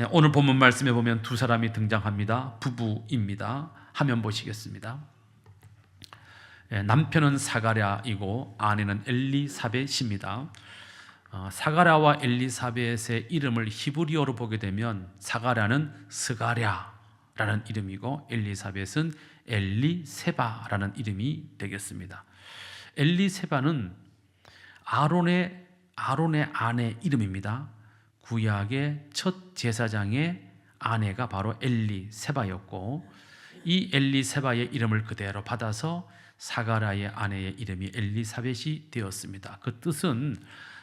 오늘 본문 말씀에 보면 두 사람이 등장합니다. 부부입니다. 화면 보시겠습니다. 남편은 사가랴이고 아내는 엘리사벳입니다. 사가랴와 엘리사벳의 이름을 히브리어로 보게 되면 사가랴는 스가랴라는 이름이고 엘리사벳은 엘리세바라는 이름이 되겠습니다. 엘리세바는 아론의 아내 이름입니다. 구약의 첫 제사장의 아내가 바로 엘리세바였고, 이 엘리세바의 이름을 그대로 받아서 사가랴의 아내의 이름이 엘리사벳이 되었습니다. 그 뜻은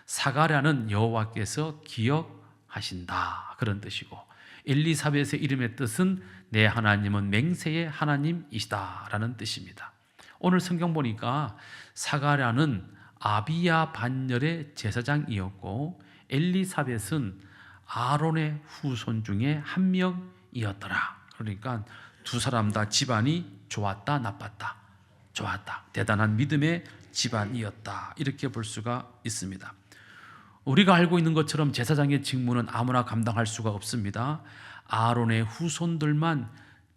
사가랴는 여호와께서 기억하신다, 그런 뜻이고, 엘리사벳의 이름의 뜻은 내 하나님은 맹세의 하나님이시다라는 뜻입니다. 오늘 성경 보니까 사가랴는 아비야 반열의 제사장이었고 엘리사벳은 아론의 후손 중에 한 명이었더라. 그러니까 두 사람 다 집안이 좋았다, 나빴다? 좋았다. 대단한 믿음의 집안이었다, 이렇게 볼 수가 있습니다. 우리가 알고 있는 것처럼 제사장의 직무는 아무나 감당할 수가 없습니다. 아론의 후손들만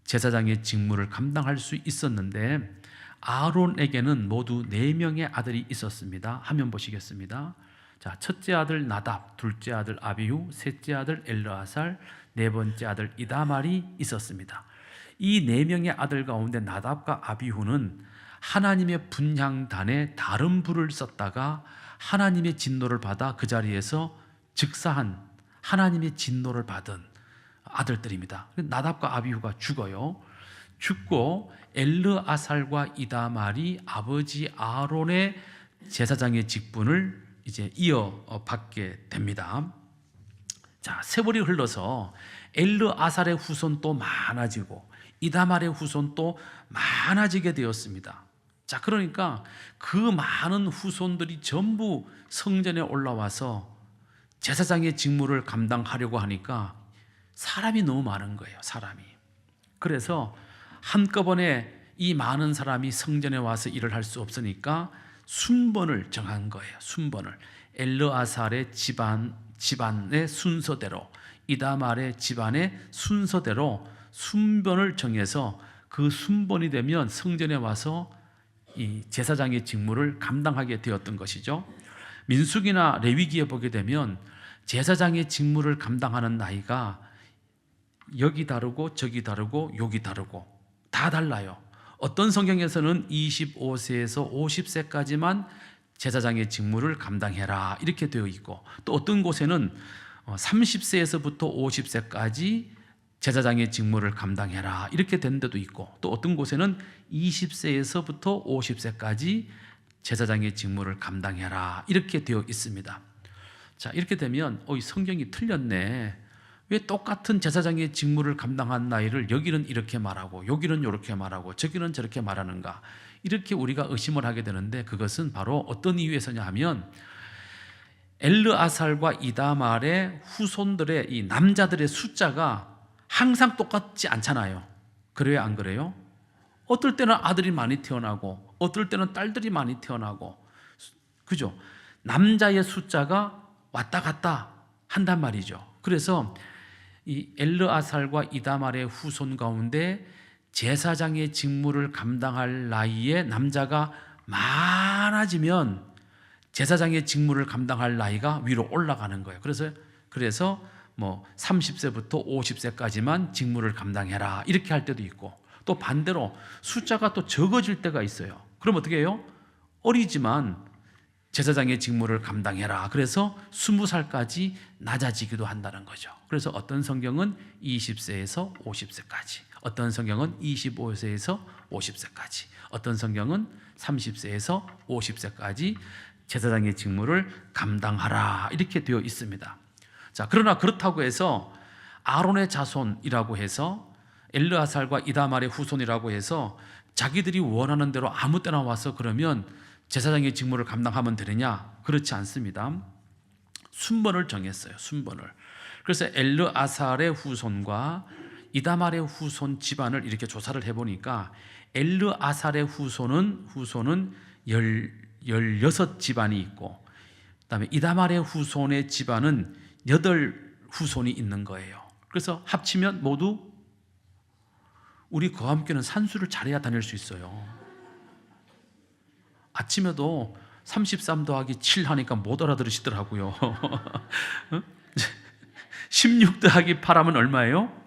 제사장의 직무를 감당할 수 있었는데, 아론에게는 모두 4명의 아들이 있었습니다. 화면 보시겠습니다. 자, 첫째 아들 나답, 둘째 아들 아비후, 셋째 아들 엘르아살, 네 번째 아들 이다말이 있었습니다. 이 4명의 아들 가운데 나답과 아비후는 하나님의 분향단에 다른 불을 썼다가 하나님의 진노를 받아 그 자리에서 즉사한, 하나님의 진노를 받은 아들들입니다. 나답과 아비후가 죽어요. 죽고 엘르아살과 이다말이 아버지 아론의 제사장의 직분을 이제 이어받게 됩니다. 자, 세월이 흘러서 엘르아살의 후손도 많아지고 이다말의 후손도 많아지게 되었습니다. 자, 그러니까 그 많은 후손들이 전부 성전에 올라와서 제사장의 직무를 감당하려고 하니까 사람이 너무 많은 거예요, 사람이. 그래서 한꺼번에 이 많은 사람이 성전에 와서 일을 할 수 없으니까 순번을 정한 거예요. 순번을. 엘르아살의 집안의 순서대로, 이다말의 집안의 순서대로 순번을 정해서 그 순번이 되면 성전에 와서 이 제사장의 직무를 감당하게 되었던 것이죠. 민수기나 레위기에 보게 되면 제사장의 직무를 감당하는 나이가 여기 다르고 저기 다르고 여기 다르고 다 달라요. 어떤 성경에서는 25세에서 50세까지만 제사장의 직무를 감당해라, 이렇게 되어 있고, 또 어떤 곳에는 30세에서부터 50세까지 제사장의 직무를 감당해라, 이렇게 된 데도 있고, 또 어떤 곳에는 20세에서부터 50세까지 제사장의 직무를 감당해라, 이렇게 되어 있습니다. 자, 이렇게 되면 이 성경이 틀렸네. 왜 똑같은 제사장의 직무를 감당한 나이를 여기는 이렇게 말하고 여기는 이렇게 말하고 저기는 저렇게 말하는가, 이렇게 우리가 의심을 하게 되는데, 그것은 바로 어떤 이유에서냐 하면 엘르아살과 이다말의 후손들의 이 남자들의 숫자가 항상 똑같지 않잖아요. 그래요, 안 그래요? 어떨 때는 아들이 많이 태어나고 어떨 때는 딸들이 많이 태어나고, 그죠? 남자의 숫자가 왔다 갔다 한단 말이죠. 그래서 이 엘르아살과 이다말의 후손 가운데 제사장의 직무를 감당할 나이에 남자가 많아지면 제사장의 직무를 감당할 나이가 위로 올라가는 거예요. 그래서 뭐 30세부터 50세까지만 직무를 감당해라, 이렇게 할 때도 있고, 또 반대로 숫자가 또 적어질 때가 있어요. 그럼 어떻게 해요? 어리지만 제사장의 직무를 감당해라, 그래서 20살까지 낮아지기도 한다는 거죠. 그래서 어떤 성경은 20세에서 50세까지, 어떤 성경은 25세에서 50세까지, 어떤 성경은 30세에서 50세까지 제사장의 직무를 감당하라, 이렇게 되어 있습니다. 자, 그러나 그렇다고 해서 아론의 자손이라고 해서 엘르아살과 이다말의 후손이라고 해서 자기들이 원하는 대로 아무 때나 와서 그러면 제사장의 직무를 감당하면 되느냐? 그렇지 않습니다. 순번을 정했어요. 순번을. 그래서 엘르아살의 후손과 이다말의 후손 집안을 이렇게 조사를 해보니까 엘르아살의 후손은 16집안이 있고, 그 다음에 이다말의 후손의 집안은 8 후손이 있는 거예요. 그래서 합치면 모두 우리 그와 함께는 산수를 잘해야 다닐 수 있어요. 아침에도 33 더하기 7 하니까 못 알아들으시더라고요. 16 더하기 8 하면 얼마예요?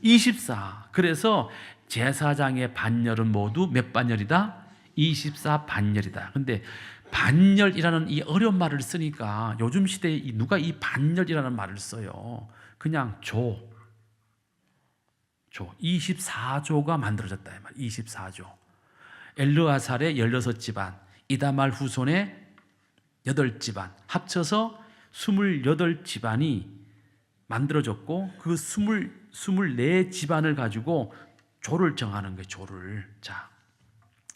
24. 그래서 제사장의 반열은 모두 몇 반열이다? 24 반열이다. 근데 반열이라는 이 어려운 말을 쓰니까 요즘 시대에 누가 이 반열이라는 말을 써요? 그냥 조 24조가 만들어졌다 이 말. 24조. 엘르아살의 16집안, 이다말 후손의 8집안 합쳐서 28집안이 만들어졌고 그 24집안을 가지고 조를 정하는 거예요. 조를. 자,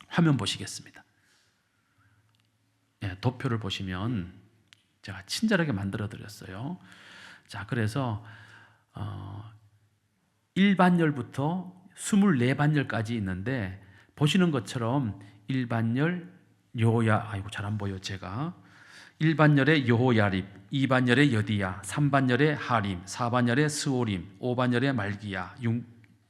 화면 보시겠습니다. 네, 도표를 보시면 제가 친절하게 만들어 드렸어요. 자, 그래서 1반열부터 24반열까지 있는데 보시는 것처럼 1반열 아이고 잘 안 보여 제가. 1반열에 여호야립, 2반열에 여디야, 3반열에 하림, 4반열에 스오림, 5반열에 말기야,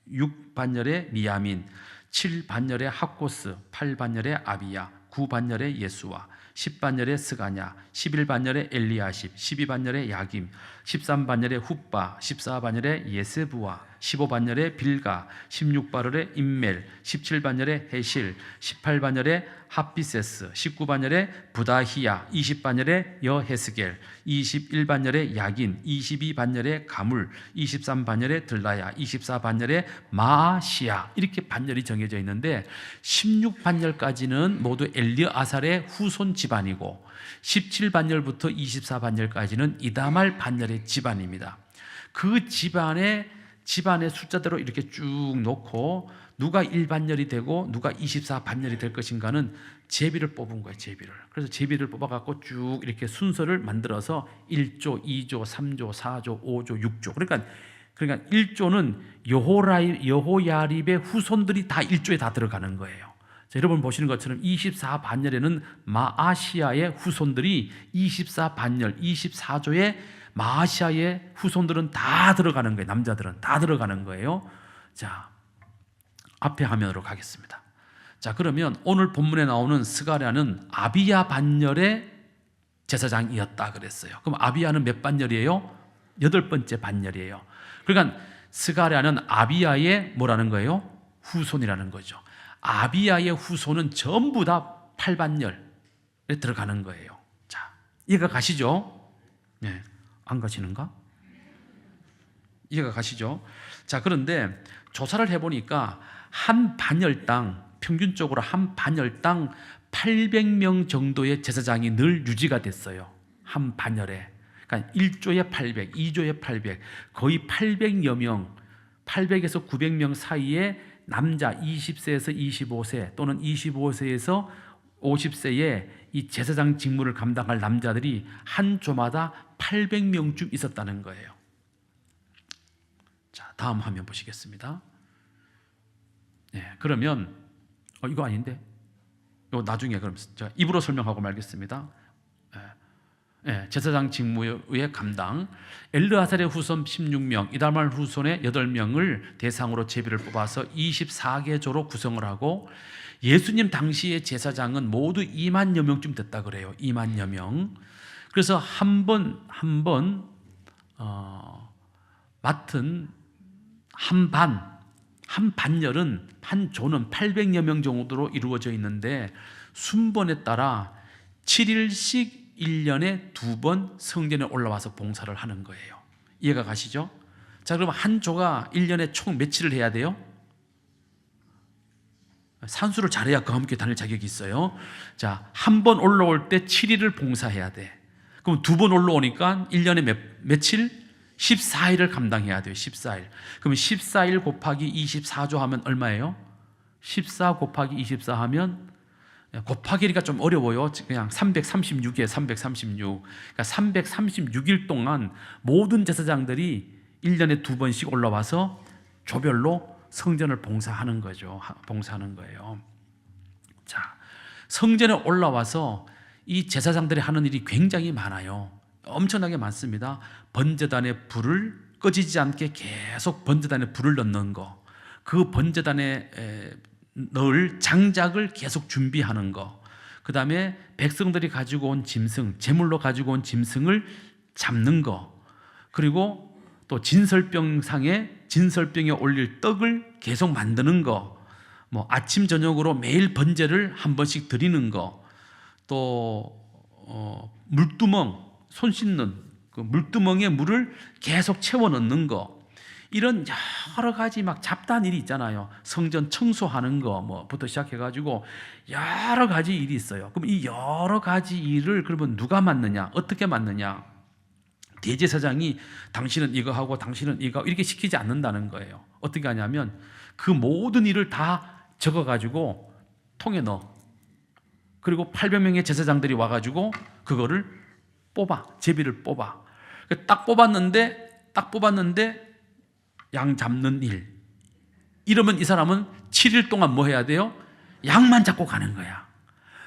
6반열에 미야민, 7반열에 학고스, 8반열에 아비야, 9반열에 예수와, 10반열에 스가냐, 11반열에 엘리야십, 12반열에 야김, 13반열에 훗바, 14반열에 예세부와, 15반열에 빌가, 16반열에 임멜, 17반열에 헤실, 18반열에 핫비세스, 19반열에 부다히야, 20반열에 여헤스겔, 21반열에 야긴, 22반열에 가물, 23반열에 들라야, 24반열에 마시야. 이렇게 반열이 정해져 있는데 16반열까지는 모두 엘리아살의 후손 집안이고 17반열부터 24반열까지는 이다말 반열의 집안입니다. 그 집안의 숫자대로 이렇게 쭉 놓고 누가 1반열이 되고 누가 24반열이 될 것인가는 제비를 뽑은 거예요. 제비를. 그래서 제비를 뽑아갖고 쭉 이렇게 순서를 만들어서 1조, 2조, 3조, 4조, 5조, 6조. 그러니까 1조는 여호야립의 후손들이 다 1조에 다 들어가는 거예요. 자, 여러분 보시는 것처럼 24반열에는 마아시아의 후손들이 24반열, 24조에 마아시아의 후손들은 다 들어가는 거예요. 남자들은 다 들어가는 거예요. 자, 앞에 화면으로 가겠습니다. 자, 그러면 오늘 본문에 나오는 스가랴는 아비야 반열의 제사장이었다 그랬어요. 그럼 아비야는 몇 반열이에요? 8번째 반열이에요. 그러니까 스가랴는 아비야의 뭐라는 거예요? 후손이라는 거죠. 아비야의 후손은 전부 다 8반열에 들어가는 거예요. 자, 이해가 가시죠? 네. 안 가시는가? 이해가 가시죠? 자, 그런데 조사를 해보니까 한 반열당, 평균적으로 한 반열당 800명 정도의 제사장이 늘 유지가 됐어요. 한 반열에. 그러니까 1조에 800, 2조에 800, 거의 800여 명, 800에서 900명 사이에 남자 20세에서 25세 또는 25세에서 50세에 이 제사장 직무를 감당할 남자들이 한 조마다 800명쯤 있었다는 거예요. 자, 다음 화면 보시겠습니다. 네, 그러면 이거 아닌데? 이거 나중에 그럼 제가 입으로 설명하고 말겠습니다. 제사장 직무의 감당. 엘르아살의 후손 16명, 이다말 후손의 8명을 대상으로 제비를 뽑아서 24개 조로 구성을 하고 예수님 당시의 제사장은 모두 2만여 명쯤 됐다 그래요. 2만여 명. 그래서 한 번 맡은 한 반열은 한 조는 800여 명 정도로 이루어져 있는데 순번에 따라 7일씩 1년에 2번 성전에 올라와서 봉사를 하는 거예요. 이해가 가시죠? 자, 그럼 한 조가 1년에 총 며칠을 해야 돼요? 산수를 잘해야 그와 함께 다닐 자격이 있어요. 자, 한 번 올라올 때 7일을 봉사해야 돼. 그럼 2번 올라오니까 1년에 며칠? 14일을 감당해야 돼요. 14일. 그럼 14일 곱하기 24조 하면 얼마예요? 14 곱하기 24 하면 곱하기가 좀 어려워요. 그냥 336이에요. 336. 그러니까 336일 동안 모든 제사장들이 1년에 2번씩 올라와서 조별로 성전을 봉사하는 거죠. 봉사하는 거예요. 자, 성전에 올라와서 이 제사장들이 하는 일이 굉장히 많아요. 엄청나게 많습니다. 번제단에 불을 꺼지지 않게 계속 번제단에 불을 넣는 거, 그 번제단에 넣을 장작을 계속 준비하는 거, 그 다음에 백성들이 가지고 온 짐승, 제물로 가지고 온 짐승을 잡는 거, 그리고 또 진설병에 올릴 떡을 계속 만드는 거, 뭐 아침 저녁으로 매일 번제를 한 번씩 드리는 거, 또 물두멍, 손 씻는 그 물두멍에 물을 계속 채워 넣는 거, 이런 여러 가지 막 잡다한 일이 있잖아요. 성전 청소하는 거 뭐부터 시작해가지고 여러 가지 일이 있어요. 그럼 이 여러 가지 일을 그러면 누가 맡느냐, 어떻게 맡느냐? 대제사장이 당신은 이거 하고 당신은 이거 이렇게 시키지 않는다는 거예요. 어떻게 하냐면 그 모든 일을 다 적어가지고 통에 넣어. 그리고 800명의 제사장들이 와가지고 그거를 뽑아, 제비를 뽑아. 딱 뽑았는데 양 잡는 일. 이러면 이 사람은 7일 동안 뭐 해야 돼요? 양만 잡고 가는 거야.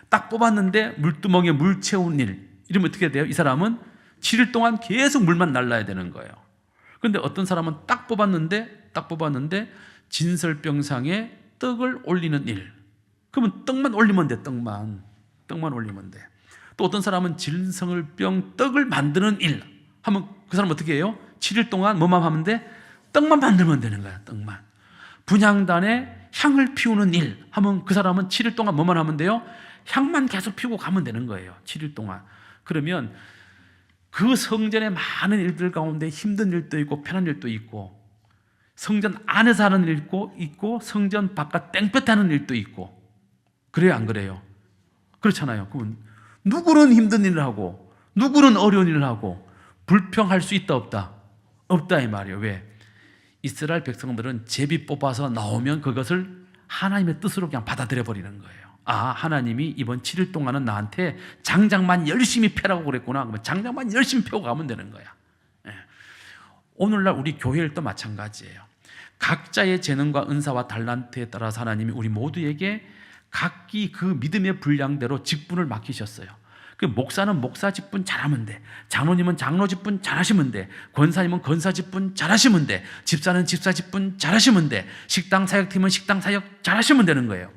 딱 뽑았는데 물두멍에 물 채운 일. 이러면 어떻게 돼요? 이 사람은 7일 동안 계속 물만 날라야 되는 거예요. 그런데 어떤 사람은 딱 뽑았는데 진설병상에 떡을 올리는 일. 그러면 떡만 올리면 돼. 떡만 올리면 돼. 또 어떤 사람은 진설병 떡을 만드는 일 하면 그 사람은 어떻게 해요? 7일 동안 뭐만 하면 돼? 떡만 만들면 되는 거야. 떡만. 분향단에 향을 피우는 일 하면 그 사람은 7일 동안 뭐만 하면 돼요? 향만 계속 피우고 가면 되는 거예요. 7일 동안. 그러면 그 성전의 많은 일들 가운데 힘든 일도 있고 편한 일도 있고, 성전 안에서 하는 일도 있고 성전 바깥 땡볕에 하는 일도 있고, 그래요 안 그래요? 그렇잖아요. 그러면 누구는 힘든 일을 하고 누구는 어려운 일을 하고 불평할 수 있다 없다? 없다 이 말이에요. 왜? 이스라엘 백성들은 제비 뽑아서 나오면 그것을 하나님의 뜻으로 그냥 받아들여 버리는 거예요. 아, 하나님이 이번 7일 동안은 나한테 장작만 열심히 패라고 그랬구나. 그러면 장작만 열심히 패고 가면 되는 거야. 예. 오늘날 우리 교회 일도 마찬가지예요. 각자의 재능과 은사와 달란트에 따라서 하나님이 우리 모두에게 각기 그 믿음의 분량대로 직분을 맡기셨어요. 그 목사는 목사 직분 잘하면 돼. 장로님은 장로 직분 잘하시면 돼. 권사님은 권사 직분 잘하시면 돼. 집사는 집사 직분 잘하시면 돼. 식당 사역팀은 식당 사역 잘하시면 되는 거예요.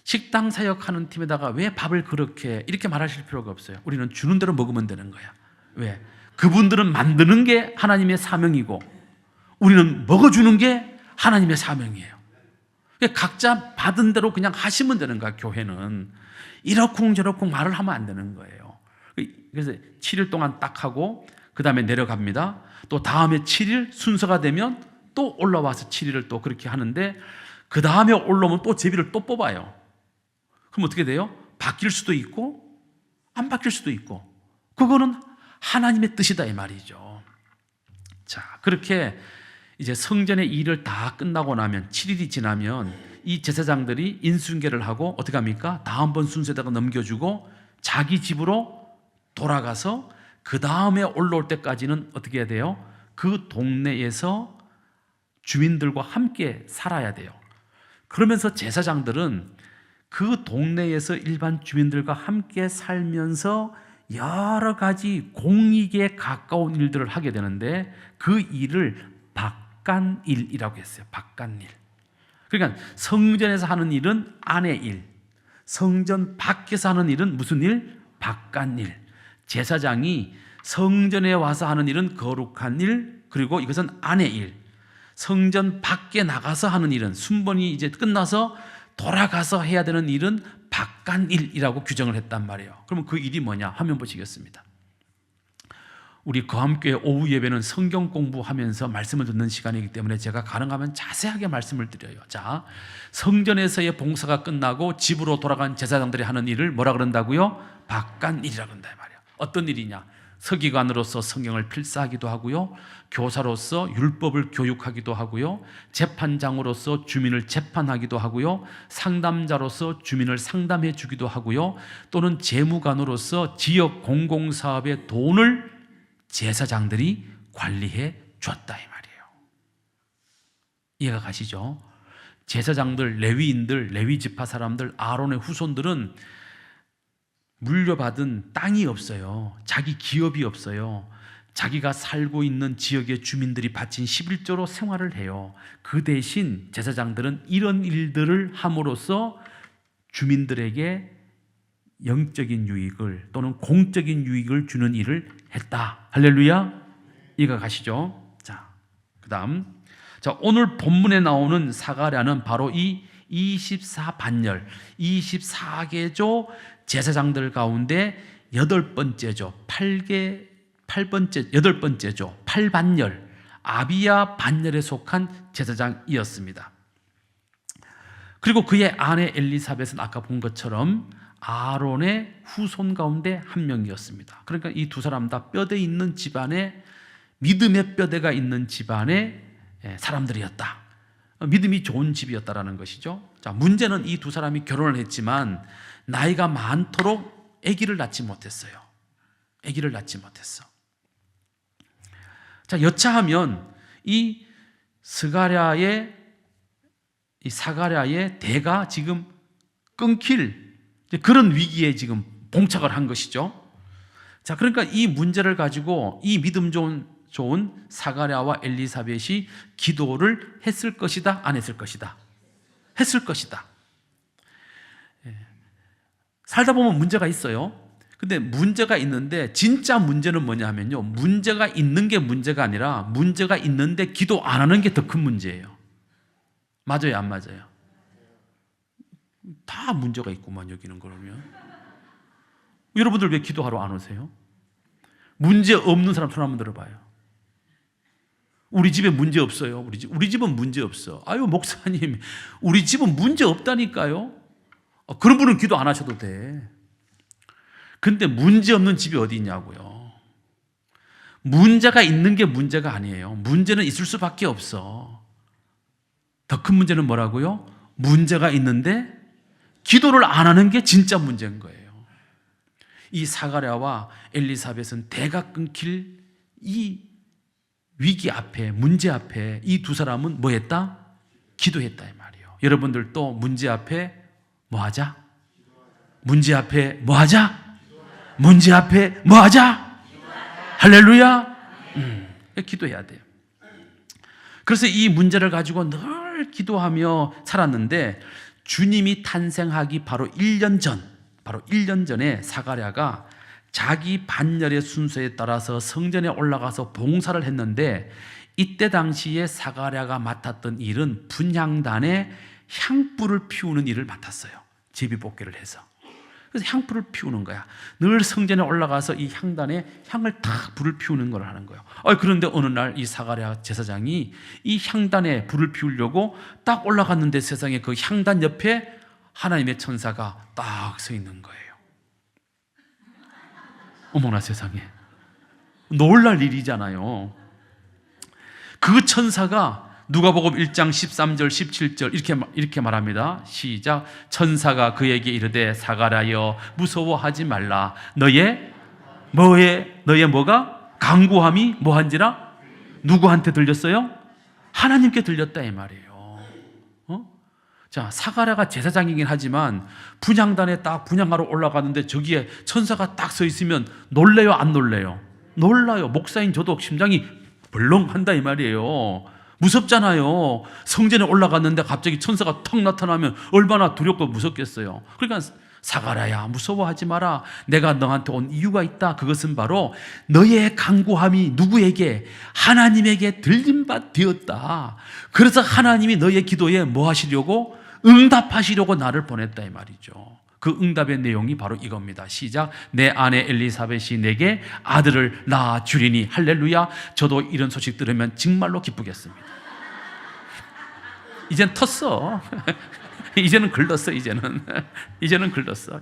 식당 사역하는 팀에다가 왜 밥을 그렇게 이렇게 말하실 필요가 없어요. 우리는 주는 대로 먹으면 되는 거야. 왜? 그분들은 만드는 게 하나님의 사명이고 우리는 먹어주는 게 하나님의 사명이에요. 각자 받은 대로 그냥 하시면 되는 거야. 교회는 이러쿵저러쿵 말을 하면 안 되는 거예요. 그래서 7일 동안 딱 하고 그 다음에 내려갑니다. 또 다음에 7일 순서가 되면 또 올라와서 7일을 또 그렇게 하는데, 그 다음에 올라오면 또 제비를 또 뽑아요. 그럼 어떻게 돼요? 바뀔 수도 있고 안 바뀔 수도 있고, 그거는 하나님의 뜻이다 이 말이죠. 자, 그렇게 이제 성전의 일을 다 끝나고 나면 7일이 지나면 이 제사장들이 인순계를 하고 어떻게 합니까? 다음번 순서에다가 넘겨주고 자기 집으로 돌아가서 그 다음에 올라올 때까지는 어떻게 해야 돼요? 그 동네에서 주민들과 함께 살아야 돼요. 그러면서 제사장들은 그 동네에서 일반 주민들과 함께 살면서 여러 가지 공익에 가까운 일들을 하게 되는데, 그 일을 바깥일이라고 했어요. 바깥일. 그러니까 성전에서 하는 일은 안의 일, 성전 밖에서 하는 일은 무슨 일? 바깥일. 제사장이 성전에 와서 하는 일은 거룩한 일, 그리고 이것은 안의 일. 성전 밖에 나가서 하는 일은, 순번이 이제 끝나서 돌아가서 해야 되는 일은 바깥일이라고 규정을 했단 말이에요. 그러면 그 일이 뭐냐? 화면 보시겠습니다. 우리 거함교회 오후 예배는 성경 공부하면서 말씀을 듣는 시간이기 때문에 제가 가능하면 자세하게 말씀을 드려요. 자, 성전에서의 봉사가 끝나고 집으로 돌아간 제사장들이 하는 일을 뭐라 그런다고요? 바깥일이라고 그런다 말이에요. 어떤 일이냐? 서기관으로서 성경을 필사하기도 하고요, 교사로서 율법을 교육하기도 하고요, 재판장으로서 주민을 재판하기도 하고요, 상담자로서 주민을 상담해 주기도 하고요, 또는 재무관으로서 지역 공공사업의 돈을 제사장들이 관리해 줬다 이 말이에요. 이해가 가시죠? 제사장들, 레위인들, 레위 지파 사람들, 아론의 후손들은 물려받은 땅이 없어요. 자기 기업이 없어요. 자기가 살고 있는 지역의 주민들이 바친 11조로 생활을 해요. 그 대신 제사장들은 이런 일들을 함으로써 주민들에게 영적인 유익을 또는 공적인 유익을 주는 일을 했다. 할렐루야. 이해가 가시죠? 자, 그다음, 자, 오늘 본문에 나오는 사가랴는 바로 이 24반열, 24개조 제사장들 가운데 여덟 번째죠. 8반열, 아비야 반열에 속한 제사장이었습니다. 그리고 그의 아내 엘리사벳은 아까 본 것처럼 아론의 후손 가운데 한 명이었습니다. 그러니까 이 두 사람 다 뼈대 있는 집안에, 믿음의 뼈대가 있는 집안의 사람들이었다. 믿음이 좋은 집이었다라는 것이죠. 자, 문제는 이 두 사람이 결혼을 했지만 나이가 많도록 아기를 낳지 못했어요. 아기를 낳지 못했어. 자, 여차하면 이 사가랴의 대가 지금 끊길 그런 위기에 지금 봉착을 한 것이죠. 자, 그러니까 이 문제를 가지고 이 믿음 좋은 사가랴와 엘리사벳이 기도를 했을 것이다, 안 했을 것이다? 했을 것이다. 살다 보면 문제가 있어요. 근데 문제가 있는데 진짜 문제는 뭐냐 하면요, 문제가 있는 게 문제가 아니라 문제가 있는데 기도 안 하는 게 더 큰 문제예요. 맞아요, 안 맞아요? 다 문제가 있구만 여기는. 그러면 여러분들 왜 기도하러 안 오세요? 문제 없는 사람 손 한번 들어봐요. 우리 집에 문제 없어요. 우리 집은 문제 없어. 아유, 목사님, 우리 집은 문제 없다니까요. 그런 분은 기도 안 하셔도 돼. 근데 문제 없는 집이 어디 있냐고요. 문제가 있는 게 문제가 아니에요. 문제는 있을 수밖에 없어. 더 큰 문제는 뭐라고요? 문제가 있는데 기도를 안 하는 게 진짜 문제인 거예요. 이 사가랴와 엘리사벳은 대가 끊길 이 위기 앞에, 문제 앞에 이 두 사람은 뭐 했다? 기도했다 이 말이에요. 여러분들도 문제 앞에 뭐 하자? 문제 앞에 뭐 하자? 문제 앞에 뭐 하자? 할렐루야. 기도해야 돼요. 그래서 이 문제를 가지고 늘 기도하며 살았는데 주님이 탄생하기 바로 1년 전에 사가랴가 자기 반열의 순서에 따라서 성전에 올라가서 봉사를 했는데, 이때 당시에 사가랴가 맡았던 일은 분향단에 향불을 피우는 일을 맡았어요. 제비뽑기를 해서. 그래서 향불을 피우는 거야. 늘 성전에 올라가서 이 향단에 향을 탁 불을 피우는 걸 하는 거예요. 그런데 어느 날 이 사가랴 제사장이 이 향단에 불을 피우려고 딱 올라갔는데 세상에 그 향단 옆에 하나님의 천사가 딱 서 있는 거예요. 어머나 세상에, 놀랄 일이잖아요. 그 천사가 누가복음 1장 13절 17절 이렇게 말합니다. 시작. 천사가 그에게 이르되 사가랴여 무서워하지 말라. 너의 뭐가? 간구함이 뭐한지라? 누구한테 들렸어요? 하나님께 들렸다 이 말이에요. 자, 사가랴가 제사장이긴 하지만 분향단에 딱 분향하러 올라가는데 저기에 천사가 딱 서 있으면 놀래요, 안 놀래요? 놀라요. 목사인 저도 심장이 벌렁한다 이 말이에요. 무섭잖아요. 성전에 올라갔는데 갑자기 천사가 턱 나타나면 얼마나 두렵고 무섭겠어요. 그러니까 사가랴야 무서워하지 마라. 내가 너한테 온 이유가 있다. 그것은 바로 너의 간구함이 누구에게? 하나님에게 들린 바 되었다. 그래서 하나님이 너의 기도에 뭐 하시려고? 응답하시려고 나를 보냈다 이 말이죠. 그 응답의 내용이 바로 이겁니다. 시작. 내 아내 엘리사벳이 내게 아들을 낳아 주리니. 할렐루야. 저도 이런 소식 들으면 정말로 기쁘겠습니다. 이젠 텄어. 이제는 글렀어. 이제는 글렀어.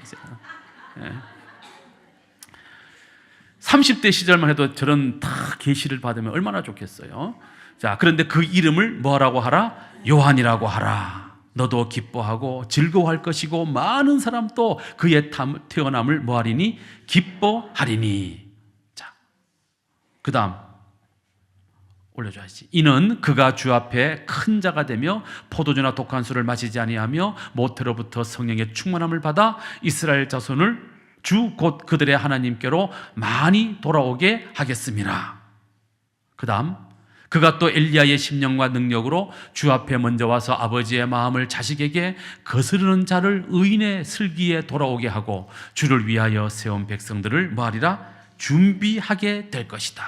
30대 시절만 해도 저런 다 계시를 받으면 얼마나 좋겠어요. 자, 그런데 그 이름을 뭐라고 하라? 요한이라고 하라. 너도 기뻐하고 즐거워할 것이고 많은 사람도 그의 태어남을 뭐하리니? 기뻐하리니. 자, 그 다음 올려줘야지. 이는 그가 주 앞에 큰 자가 되며 포도주나 독한 술을 마시지 아니하며 모태로부터 성령의 충만함을 받아 이스라엘 자손을 주 곧 그들의 하나님께로 많이 돌아오게 하겠습니다. 그 다음 그가 또 엘리야의 심령과 능력으로 주 앞에 먼저 와서 아버지의 마음을 자식에게 거스르는 자를 의인의 슬기에 돌아오게 하고 주를 위하여 세운 백성들을 뭐하리라? 준비하게 될 것이다.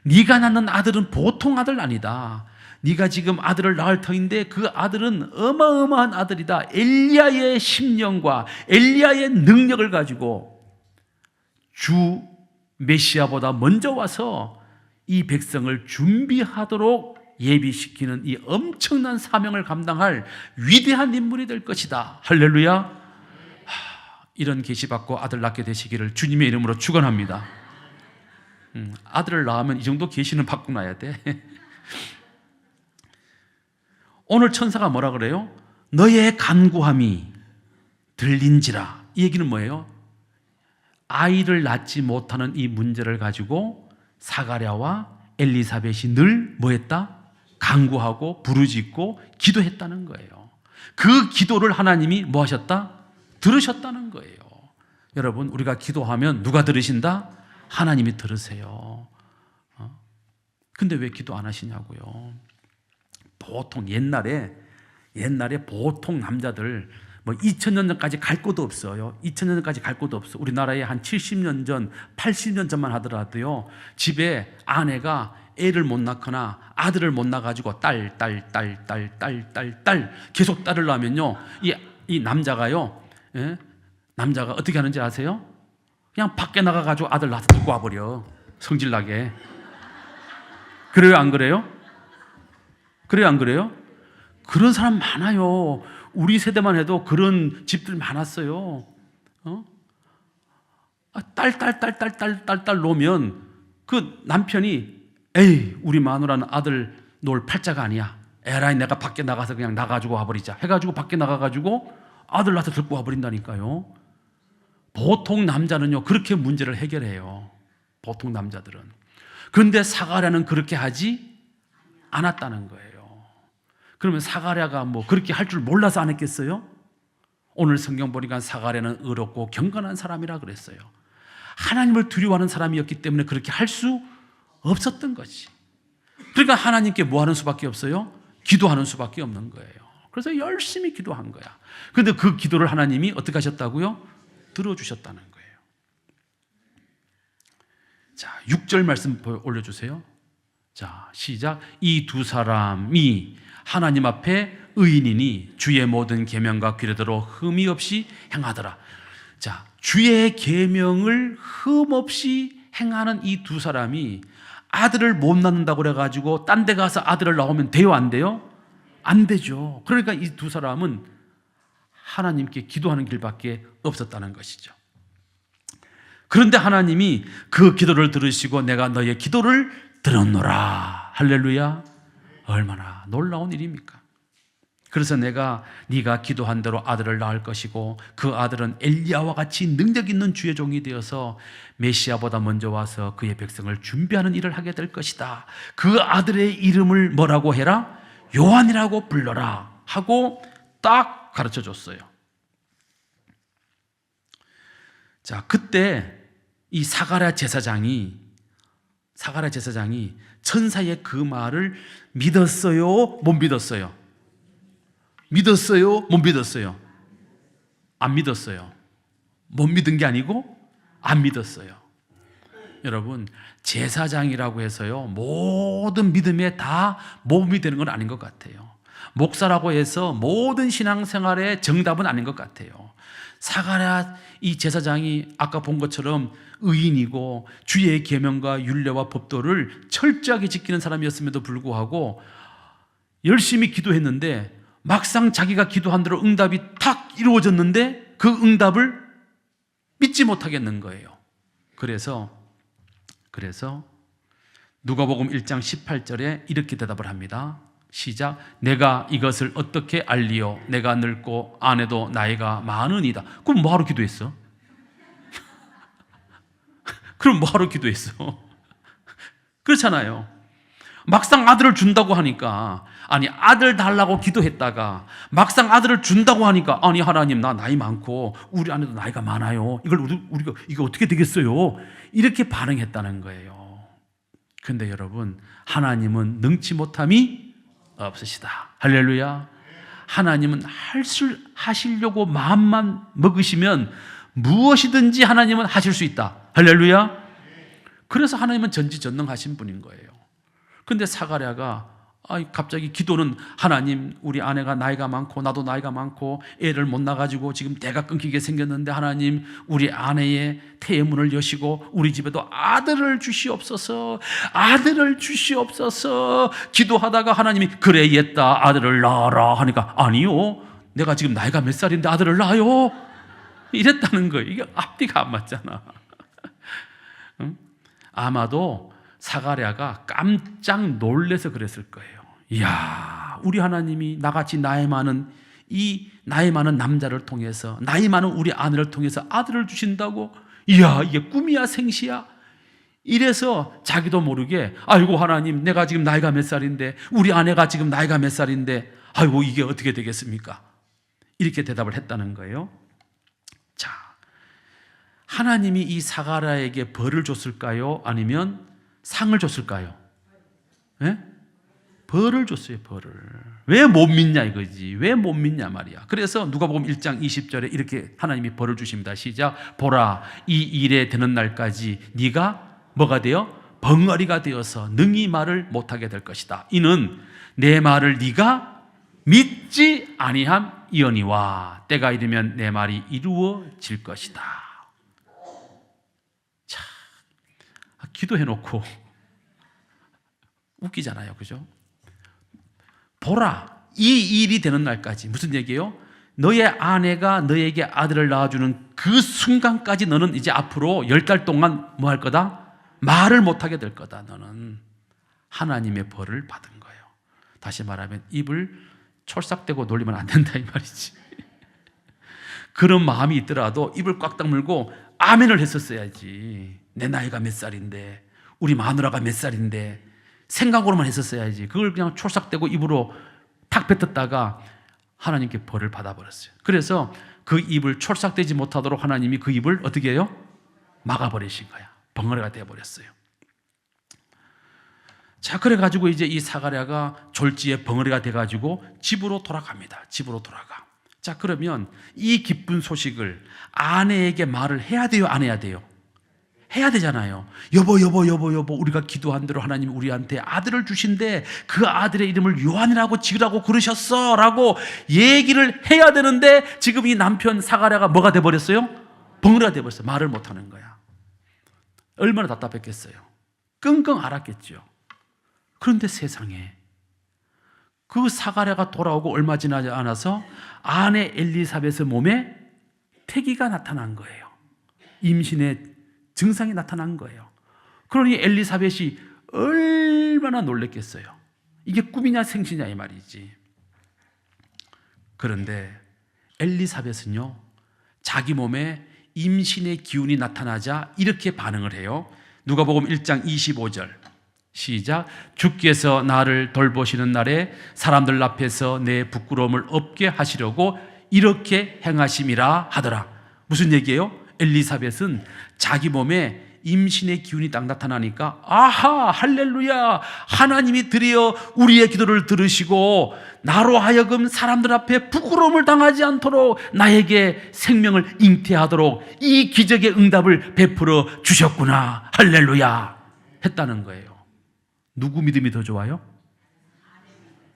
네가 낳는 아들은 보통 아들 아니다. 네가 지금 아들을 낳을 터인데 그 아들은 어마어마한 아들이다. 엘리야의 심령과 엘리야의 능력을 가지고 주 메시아보다 먼저 와서 이 백성을 준비하도록 예비시키는 이 엄청난 사명을 감당할 위대한 인물이 될 것이다. 할렐루야. 이런 계시 받고 아들 낳게 되시기를 주님의 이름으로 축원합니다. 아들을 낳으면 이 정도 계시는 받고 나야 돼. 오늘 천사가 뭐라 그래요? 너의 간구함이 들린지라. 이 얘기는 뭐예요? 아이를 낳지 못하는 이 문제를 가지고 사가랴와 엘리사벳이 늘 뭐했다? 간구하고 부르짖고 기도했다는 거예요. 그 기도를 하나님이 뭐 하셨다? 들으셨다는 거예요. 여러분, 우리가 기도하면 누가 들으신다? 하나님이 들으세요. 근데 왜 기도 안 하시냐고요. 보통 옛날에 보통 남자들 뭐 2000년 전까지 갈 곳도 없어요. 2000년 전까지 갈 곳도 없어. 우리나라에 한 70년 전, 80년 전만 하더라도요, 집에 아내가 애를 못 낳거나 아들을 못 낳아가지고 딸 계속 딸을 낳으면요, 이 남자가요, 남자가 어떻게 하는지 아세요? 그냥 밖에 나가가지고 아들 낳아서 데리고 와버려. 성질나게. 그래요, 안 그래요? 그래요, 안 그래요? 그런 사람 많아요. 우리 세대만 해도 그런 집들 많았어요. 딸 놓으면 그 남편이 에이, 우리 마누라는 아들 놓을 팔자가 아니야. 에라이, 내가 밖에 나가서 그냥 나가지고 와버리자 해가지고 밖에 나가가지고 아들 낳아서 데리고 와버린다니까요. 보통 남자는요 그렇게 문제를 해결해요. 보통 남자들은. 그런데 사가랴는 그렇게 하지 않았다는 거예요. 그러면 사가랴가 뭐 그렇게 할 줄 몰라서 안 했겠어요? 오늘 성경 보니까 사가랴는 의롭고 경건한 사람이라 그랬어요. 하나님을 두려워하는 사람이었기 때문에 그렇게 할 수 없었던 거지. 그러니까 하나님께 뭐 하는 수밖에 없어요? 기도하는 수밖에 없는 거예요. 그래서 열심히 기도한 거야. 그런데 그 기도를 하나님이 어떻게 하셨다고요? 들어주셨다는 거예요. 자, 6절 말씀 올려주세요. 자, 시작. 이 두 사람이 하나님 앞에 의인이니 주의 모든 계명과 규례대로 흠이 없이 행하더라. 자, 주의 계명을 흠 없이 행하는 이 두 사람이 아들을 못 낳는다고 그래가지고 딴 데 가서 아들을 낳으면 돼요, 안 돼요? 안 되죠. 그러니까 이 두 사람은 하나님께 기도하는 길밖에 없었다는 것이죠. 그런데 하나님이 그 기도를 들으시고 내가 너의 기도를 들었노라. 할렐루야. 얼마나 놀라운 일입니까? 그래서 네가 기도한 대로 아들을 낳을 것이고 그 아들은 엘리야와 같이 능력 있는 주의 종이 되어서 메시아보다 먼저 와서 그의 백성을 준비하는 일을 하게 될 것이다. 그 아들의 이름을 뭐라고 해라? 요한이라고 불러라 하고 딱 가르쳐 줬어요. 자, 그때 이 사가랴 제사장이 천사의 그 말을 믿었어요? 못 믿었어요? 믿었어요? 못 믿었어요? 안 믿었어요. 못 믿은 게 아니고 안 믿었어요. 여러분, 제사장이라고 해서요 모든 믿음에 다 모범이 되는 건 아닌 것 같아요. 목사라고 해서 모든 신앙생활의 정답은 아닌 것 같아요. 사가랴 이 제사장이 아까 본 것처럼 의인이고 주의 계명과 율례와 법도를 철저하게 지키는 사람이었음에도 불구하고 열심히 기도했는데 막상 자기가 기도한 대로 응답이 탁 이루어졌는데 그 응답을 믿지 못하겠는 거예요. 그래서 누가복음 1장 18절에 이렇게 대답을 합니다. 시작. 내가 이것을 어떻게 알리요? 내가 늙고 아내도 나이가 많으니이다. 그럼 뭐하러 기도했어? 그럼 뭐하러 기도했어? 그렇잖아요. 막상 아들을 준다고 하니까, 아니 아들 달라고 기도했다가 막상 아들을 준다고 하니까, 아니 하나님 나 나이 많고 우리 아내도 나이가 많아요. 이걸 우리가 이거 어떻게 되겠어요? 이렇게 반응했다는 거예요. 근데 여러분, 하나님은 능치 못함이 없으시다. 할렐루야. 하나님은 하시려고 마음만 먹으시면 무엇이든지 하나님은 하실 수 있다. 할렐루야. 그래서 하나님은 전지전능하신 분인 거예요. 근데 사가랴가 갑자기 기도는, 하나님, 우리 아내가 나이가 많고 나도 나이가 많고 애를 못 낳아가지고 지금 대가 끊기게 생겼는데, 하나님, 우리 아내의 태의 문을 여시고 우리 집에도 아들을 주시옵소서, 아들을 주시옵소서. 기도하다가 하나님이 그래 옛다, 아들을 낳아라 하니까, 아니요, 내가 지금 나이가 몇 살인데 아들을 낳아요? 이랬다는 거예요. 이게 앞뒤가 안 맞잖아. 응? 아마도 사가랴가 깜짝 놀래서 그랬을 거예요. 이야, 우리 하나님이 나같이 나이 많은 남자를 통해서, 나이 많은 우리 아내를 통해서 아들을 주신다고? 이야, 이게 꿈이야 생시야? 이래서 자기도 모르게, 아이고 하나님, 내가 지금 나이가 몇 살인데, 우리 아내가 지금 나이가 몇 살인데, 아이고 이게 어떻게 되겠습니까? 이렇게 대답을 했다는 거예요. 자, 하나님이 이 사가랴에게 벌을 줬을까요? 아니면 상을 줬을까요? 네? 벌을 줬어요. 벌을. 왜 못 믿냐 이거지. 왜 못 믿냐 말이야. 그래서 누가복음 1장 20절에 이렇게 하나님이 벌을 주십니다. 시작. 보라, 이 일에 되는 날까지 네가 뭐가 되어? 벙어리가 되어서 능히 말을 못하게 될 것이다. 이는 내 말을 네가 믿지 아니함이오니와 때가 이르면 내 말이 이루어질 것이다. 자, 기도해놓고 웃기잖아요, 그죠? 보라, 이 일이 되는 날까지. 무슨 얘기예요? 너의 아내가 너에게 아들을 낳아주는 그 순간까지 너는 이제 앞으로 10달 동안 뭐 할 거다? 말을 못하게 될 거다. 너는 하나님의 벌을 받은 거예요. 다시 말하면 입을 촐싹대고 놀리면 안 된다 이 말이지. 그런 마음이 있더라도 입을 꽉 다물고 아멘을 했었어야지. 내 나이가 몇 살인데, 우리 마누라가 몇 살인데, 생각으로만 했었어야지. 그걸 그냥 촐싹대고 입으로 탁 뱉었다가 하나님께 벌을 받아버렸어요. 그래서 그 입을 촐싹대지 못하도록 하나님이 그 입을 어떻게 해요? 막아버리신 거야. 벙어리가 되어버렸어요. 자, 그래가지고 이제 이 사가랴가 졸지에 벙어리가 돼가지고 집으로 돌아갑니다. 집으로 돌아가. 자, 그러면 이 기쁜 소식을 아내에게 말을 해야 돼요? 안 해야 돼요? 해야 되잖아요. 여보, 우리가 기도한 대로 하나님 우리한테 아들을 주신대. 그 아들의 이름을 요한이라고 지으라고 그러셨어 라고 얘기를 해야 되는데, 지금 이 남편 사가랴가 뭐가 돼버렸어요? 벙어리가 돼버렸어요. 말을 못하는 거야. 얼마나 답답했겠어요. 끙끙 앓았겠죠. 그런데 세상에 그 사가랴가 돌아오고 얼마 지나지 않아서 아내 엘리사벳의 몸에 패기가 나타난 거예요. 임신의 증상이 나타난 거예요. 그러니 엘리사벳이 얼마나 놀랬겠어요. 이게 꿈이냐 생시냐 이 말이지. 그런데 엘리사벳은요, 자기 몸에 임신의 기운이 나타나자 이렇게 반응을 해요. 누가복음 1장 25절 시작. 주께서 나를 돌보시는 날에 사람들 앞에서 내 부끄러움을 없게 하시려고 이렇게 행하심이라 하더라. 무슨 얘기예요? 엘리사벳은 자기 몸에 임신의 기운이 딱 나타나니까, 아하, 할렐루야, 하나님이 드디어 우리의 기도를 들으시고 나로 하여금 사람들 앞에 부끄러움을 당하지 않도록 나에게 생명을 잉태하도록 이 기적의 응답을 베풀어 주셨구나, 할렐루야 했다는 거예요. 누구 믿음이 더 좋아요?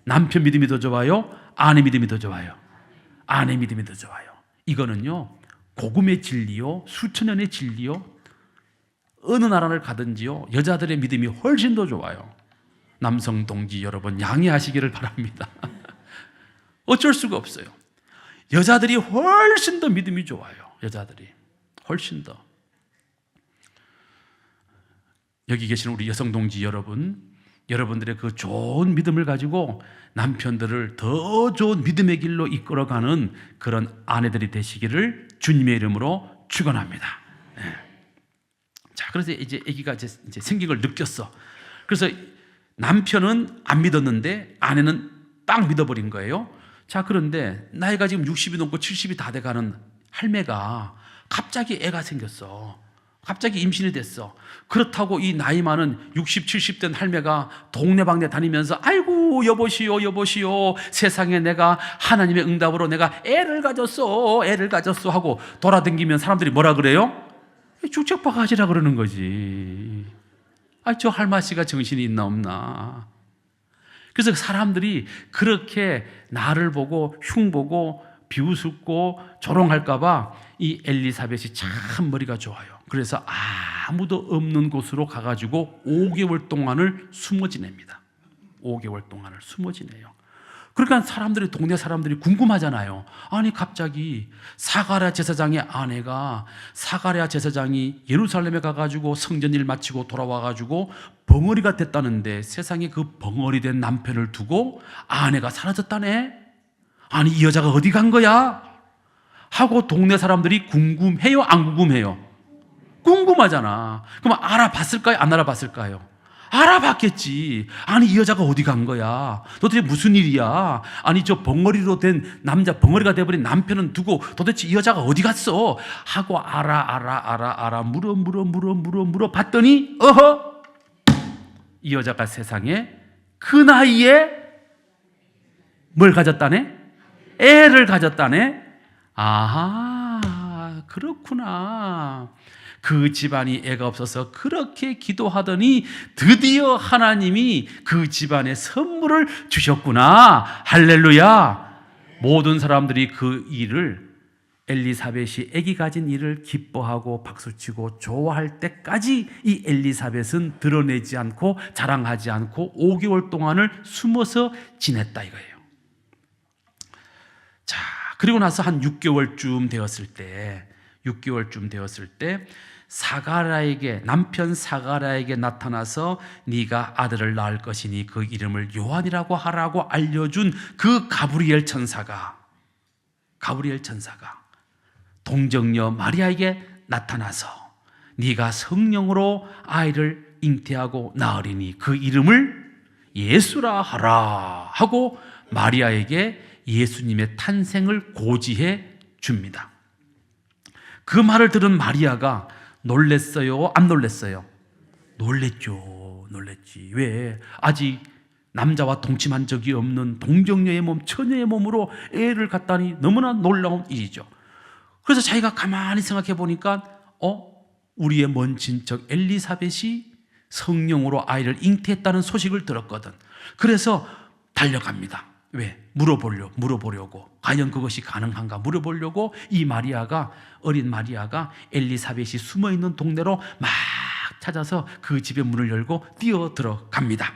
남편 믿음이 더 좋아요? 아내 믿음이 더 좋아요? 아내 믿음이 더 좋아요. 이거는요, 복음의 진리요, 수천 년의 진리요, 어느 나라를 가든지요, 여자들의 믿음이 훨씬 더 좋아요. 남성 동지 여러분, 양해하시기를 바랍니다. 어쩔 수가 없어요. 여자들이 훨씬 더 믿음이 좋아요. 여자들이 훨씬 더. 여기 계시는 우리 여성 동지 여러분, 여러분들의 그 좋은 믿음을 가지고 남편들을 더 좋은 믿음의 길로 이끌어가는 그런 아내들이 되시기를 주님의 이름으로 축원합니다. 네. 자, 그래서 이제 아기가 이제 생긴 걸 느꼈어. 그래서 남편은 안 믿었는데 아내는 딱 믿어버린 거예요. 자, 그런데 나이가 지금 60이 넘고 70이 다 돼가는 할매가 갑자기 애가 생겼어. 갑자기 임신이 됐어. 그렇다고 이 나이 많은 60, 70 된 할매가 동네방네 다니면서 아이고 여보시오 여보시오 세상에 내가 하나님의 응답으로 내가 애를 가졌어 하고 돌아다니면 사람들이 뭐라 그래요? 축적바가지라 그러는 거지. 저 할마씨가 정신이 있나 없나. 그래서 사람들이 그렇게 나를 보고 흉보고 비웃고 조롱할까 봐 이 엘리사벳이 참 머리가 좋아요. 그래서 아무도 없는 곳으로 가가지고 5개월 동안을 숨어 지냅니다. 5개월 동안을 숨어 지내요. 그러니까 사람들이, 동네 사람들이 궁금하잖아요. 아니 갑자기 사가랴 제사장의 아내가, 사가랴 제사장이 예루살렘에 가가지고 성전일 마치고 돌아와가지고 벙어리가 됐다는데 세상에 그 벙어리 된 남편을 두고 아내가 사라졌다네. 아니 이 여자가 어디 간 거야? 하고 동네 사람들이 궁금해요? 안 궁금해요? 궁금하잖아. 그럼 알아봤을까요? 안 알아봤을까요? 알아봤겠지. 아니 이 여자가 어디 간 거야? 도대체 무슨 일이야? 아니 저 벙어리로 된 남자, 벙어리가 돼버린 남편은 두고 도대체 이 여자가 어디 갔어? 하고 알아 물어 봤더니 어허, 이 여자가 세상에 그 나이에 뭘 가졌다네? 애를 가졌다네? 아하, 그렇구나. 그 집안이 애가 없어서 그렇게 기도하더니 드디어 하나님이 그 집안에 선물을 주셨구나. 할렐루야. 모든 사람들이 그 일을, 엘리사벳이 아기 가진 일을 기뻐하고 박수치고 좋아할 때까지 이 엘리사벳은 드러내지 않고 자랑하지 않고 5개월 동안을 숨어서 지냈다 이거예요. 자, 그리고 나서 한 6개월쯤 되었을 때 사가랴에게, 남편 사가랴에게 나타나서 네가 아들을 낳을 것이니 그 이름을 요한이라고 하라고 알려준 그 가브리엘 천사가 동정녀 마리아에게 나타나서 네가 성령으로 아이를 잉태하고 낳으리니 그 이름을 예수라 하라 하고 마리아에게 예수님의 탄생을 고지해 줍니다. 그 말을 들은 마리아가 놀랬어요? 안 놀랬어요? 놀랬지. 왜? 아직 남자와 동침한 적이 없는 동정녀의 몸, 처녀의 몸으로 애를 갖다니 너무나 놀라운 일이죠. 그래서 자기가 가만히 생각해 보니까 우리의 먼 친척 엘리사벳이 성령으로 아이를 잉태했다는 소식을 들었거든. 그래서 달려갑니다. 왜? 물어보려고. 과연 그것이 가능한가 물어보려고 이 마리아가, 어린 마리아가 엘리사벳이 숨어있는 동네로 막 찾아서 그 집의 문을 열고 뛰어 들어갑니다.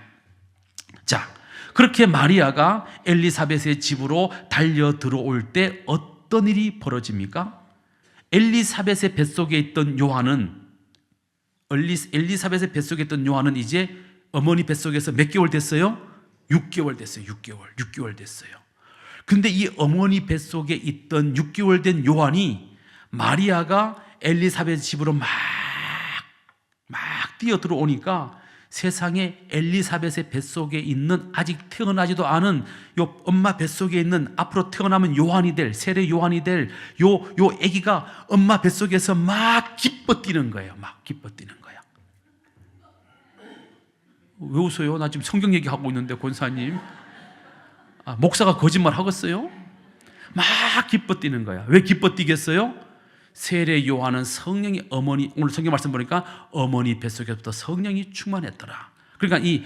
자, 그렇게 마리아가 엘리사벳의 집으로 달려 들어올 때 어떤 일이 벌어집니까? 엘리사벳의 뱃속에 있던 요한은 이제 어머니 뱃속에서 몇 개월 됐어요? 6개월 됐어요. 6개월 됐어요. 근데 이 어머니 뱃속에 있던 6개월 된 요한이 마리아가 엘리사벳 집으로 막 뛰어 들어오니까 세상에 엘리사벳의 뱃속에 있는 아직 태어나지도 않은 요 엄마 뱃속에 있는 앞으로 태어나면 요한이 될, 세례 요한이 될 요 아기가 엄마 뱃속에서 막 기뻐 뛰는 거예요. 왜 웃어요? 나 지금 성경 얘기하고 있는데 권사님. 목사가 거짓말 하겠어요? 막 기뻐 뛰는 거야. 왜 기뻐 뛰겠어요? 세례 요한은 성령이 오늘 성경 말씀 보니까 어머니 뱃속에부터 성령이 충만했더라. 그러니까 이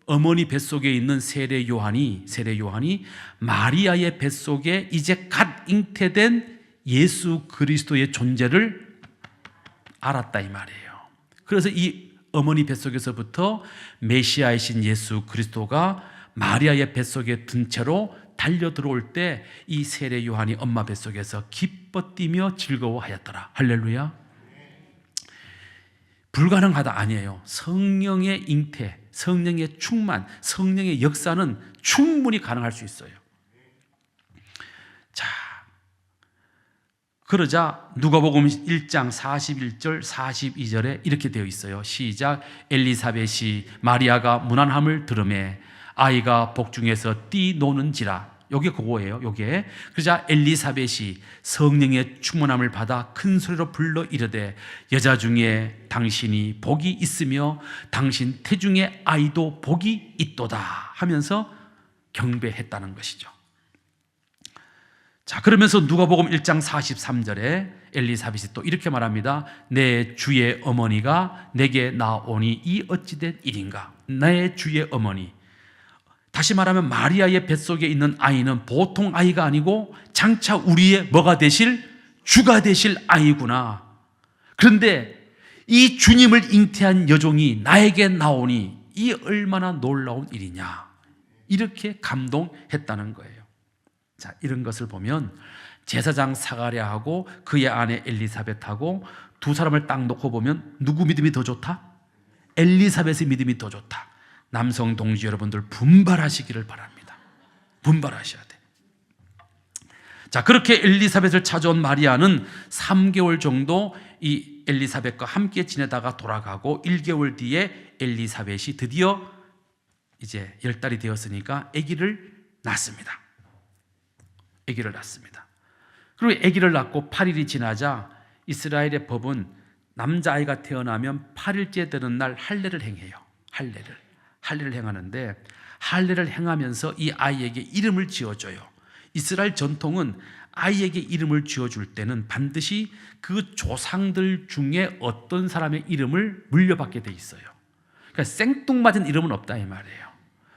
어머니 뱃속에 있는 세례 요한이 마리아의 뱃속에 이제 갓 잉태된 예수 그리스도의 존재를 알았다 이 말이에요. 그래서 이 어머니 뱃속에서부터 메시아이신 예수 그리스도가 마리아의 뱃속에 든 채로 달려 들어올 때 이 세례 요한이 엄마 뱃속에서 기뻐 뛰며 즐거워하였더라. 할렐루야. 불가능하다 아니에요. 성령의 잉태, 성령의 충만, 성령의 역사는 충분히 가능할 수 있어요. 자, 그러자 누가복음 1장 41절 42절에 이렇게 되어 있어요. 시작. 엘리사벳이 마리아가 무난함을 들으매 아이가 복중에서 뛰노는지라 요게 그거예요. 요게. 그러자 엘리사벳이 성령의 충만함을 받아 큰 소리로 불러 이르되 여자 중에 당신이 복이 있으며 당신 태중의 아이도 복이 있도다 하면서 경배했다는 것이죠. 자, 그러면서 누가복음 1장 43절에 엘리사벳이 또 이렇게 말합니다. 내 주의 어머니가 내게 나오니 이 어찌된 일인가. 내 주의 어머니, 다시 말하면 마리아의 뱃속에 있는 아이는 보통 아이가 아니고 장차 우리의 뭐가 되실? 주가 되실 아이구나. 그런데 이 주님을 잉태한 여종이 나에게 나오니 이 얼마나 놀라운 일이냐, 이렇게 감동했다는 거예요. 자, 이런 것을 보면 제사장 사가랴하고 그의 아내 엘리사벳하고 두 사람을 딱 놓고 보면 누구 믿음이 더 좋다? 엘리사벳의 믿음이 더 좋다. 남성 동지 여러분들 분발하시기를 바랍니다. 분발하셔야 돼. 자, 그렇게 엘리사벳을 찾아온 마리아는 3개월 정도 이 엘리사벳과 함께 지내다가 돌아가고 1개월 뒤에 엘리사벳이 드디어 이제 10달이 되었으니까 아기를 낳습니다. 아기를 낳습니다. 그리고 아기를 낳고 8일이 지나자 이스라엘의 법은 남자아이가 태어나면 8일째 되는 날 할례를 행해요. 할례를 행하는데 할례를 행하면서 이 아이에게 이름을 지어줘요. 이스라엘 전통은 아이에게 이름을 지어줄 때는 반드시 그 조상들 중에 어떤 사람의 이름을 물려받게 돼 있어요. 그러니까 생뚱맞은 이름은 없다 이 말이에요.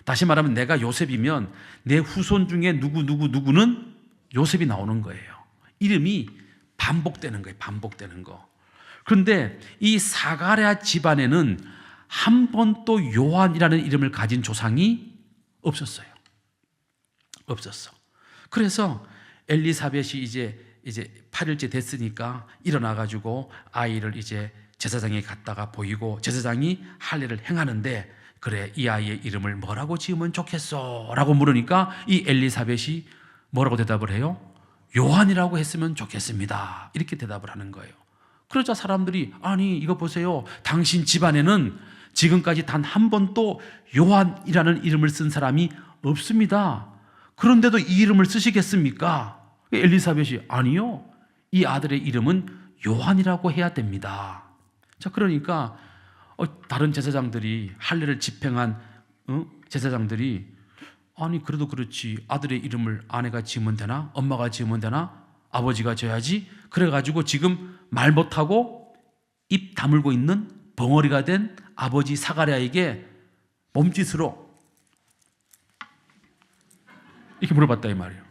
다시 말하면 내가 요셉이면 내 후손 중에 누구는 요셉이 나오는 거예요. 이름이 반복되는 거예요. 반복되는 거. 그런데 이 사가랴 집안에는 한 번도 요한이라는 이름을 가진 조상이 없었어요. 없었어. 그래서 엘리사벳이 이제 8일째 됐으니까 일어나가지고 아이를 이제 제사장에 갔다가 보이고 제사장이 할례를 행하는데 그래, 이 아이의 이름을 뭐라고 지으면 좋겠어? 라고 물으니까 이 엘리사벳이 뭐라고 대답을 해요? 요한이라고 했으면 좋겠습니다. 이렇게 대답을 하는 거예요. 그러자 사람들이 아니 이거 보세요. 당신 집안에는 지금까지 단 한 번도 요한이라는 이름을 쓴 사람이 없습니다. 그런데도 이 이름을 쓰시겠습니까? 엘리사벳이 아니요. 이 아들의 이름은 요한이라고 해야 됩니다. 자, 그러니까 다른 제사장들이 할례를 집행한 제사장들이 아니 그래도 그렇지 아들의 이름을 아내가 지으면 되나? 엄마가 지으면 되나? 아버지가 지어야지. 그래가지고 지금 말 못하고 입 다물고 있는 벙어리가 된 아버지 사가랴에게 몸짓으로 이렇게 물어봤다 이 말이에요.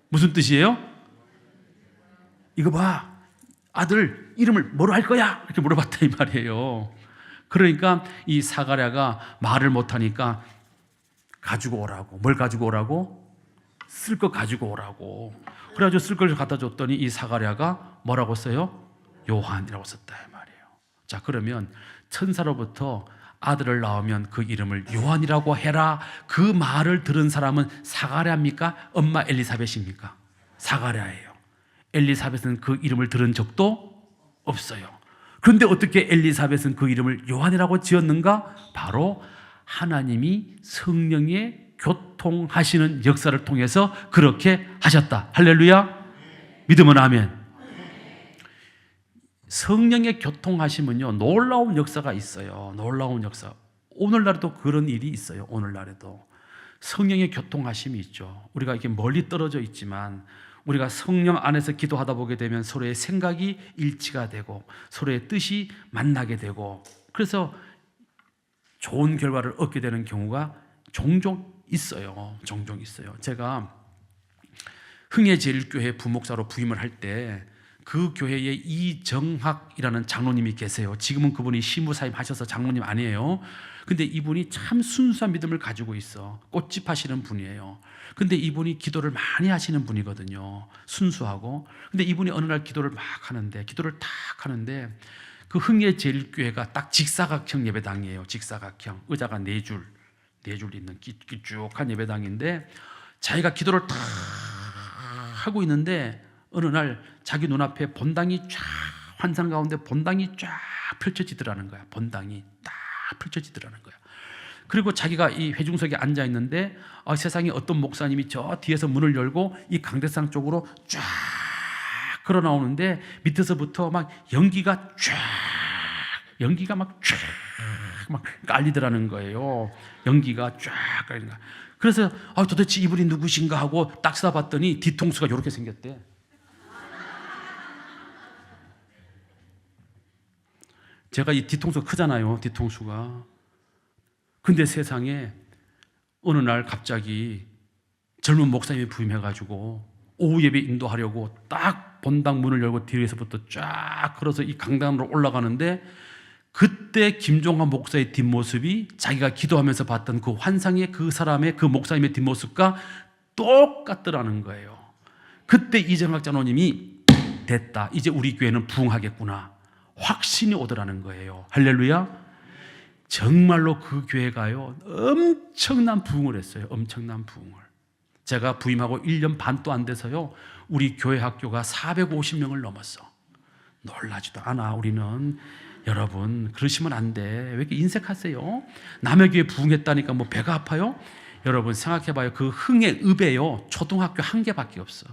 무슨 뜻이에요? 이거 봐, 아들 이름을 뭐로 할 거야? 이렇게 물어봤다 이 말이에요. 그러니까 이 사가랴가 말을 못하니까 가지고 오라고. 뭘 가지고 오라고? 쓸 거 가지고 오라고. 그래가지고 쓸 걸 갖다 줬더니 이 사가랴가 뭐라고 써요? 요한이라고 썼다 이 말이에요. 자, 그러면 천사로부터 아들을 낳으면 그 이름을 요한이라고 해라, 그 말을 들은 사람은 사가랴입니까? 엄마 엘리사벳입니까? 사가랴예요. 엘리사벳은 그 이름을 들은 적도 없어요. 그런데 어떻게 엘리사벳은 그 이름을 요한이라고 지었는가? 바로 하나님이 성령의 교통하시는 역사를 통해서 그렇게 하셨다. 할렐루야. 믿으면 아멘. 성령의 교통하심은요, 놀라운 역사가 있어요. 놀라운 역사. 오늘날에도 그런 일이 있어요. 오늘날에도 성령의 교통하심이 있죠. 우리가 이렇게 멀리 떨어져 있지만 우리가 성령 안에서 기도하다 보게 되면 서로의 생각이 일치가 되고 서로의 뜻이 만나게 되고 그래서 좋은 결과를 얻게 되는 경우가 종종 있어요. 종종 있어요. 제가 흥해제일교회 부목사로 부임을 할 때 그 교회에 이정학이라는 장로님이 계세요. 지금은 그분이 시무사임 하셔서 장로님 아니에요. 근데 이분이 참 순수한 믿음을 가지고 있어. 꽃집 하시는 분이에요. 근데 이분이 기도를 많이 하시는 분이거든요. 순수하고. 근데 이분이 어느 날 기도를 딱 하는데 그 흥예제일교회가 딱 직사각형 예배당이에요. 직사각형. 의자가 네 줄 있는 길쭉한 예배당인데 자기가 기도를 딱 하고 있는데 어느 날 자기 눈앞에 본당이 쫙 환상 가운데 본당이 쫙 펼쳐지더라는 거야. 본당이 딱 펼쳐지더라는 거야. 그리고 자기가 이 회중석에 앉아 있는데 세상에 어떤 목사님이 저 뒤에서 문을 열고 이 강대상 쪽으로 쫙 걸어 나오는데 밑에서부터 막 연기가 막 깔리더라는 거예요. 연기가 쫙 깔리는. 그래서 도대체 이분이 누구신가 하고 딱 쳐다봤더니 뒤통수가 이렇게 생겼대. 제가 이 뒤통수가 크잖아요. 뒤통수가. 근데 세상에 어느 날 갑자기 젊은 목사님이 부임해가지고 오후 예배 인도하려고 딱 본당 문을 열고 뒤에서부터 쫙 걸어서 이 강단으로 올라가는데 그때 김종환 목사의 뒷모습이 자기가 기도하면서 봤던 그 환상의 그 사람의 그 목사님의 뒷모습과 똑같더라는 거예요. 그때 이정학 장로님이 됐다. 이제 우리 교회는 부흥하겠구나. 확신이 오더라는 거예요. 할렐루야. 정말로 그 교회가요 엄청난 부흥을 했어요. 엄청난 부흥을. 제가 부임하고 1년 반도 안 돼서요 우리 교회 학교가 450명을 넘었어. 놀라지도 않아. 우리는 여러분 그러시면 안 돼. 왜 이렇게 인색하세요? 남의 교회 부흥했다니까 뭐 배가 아파요? 여러분 생각해봐요. 그 흥의 읍에요 초등학교 1개밖에 없어.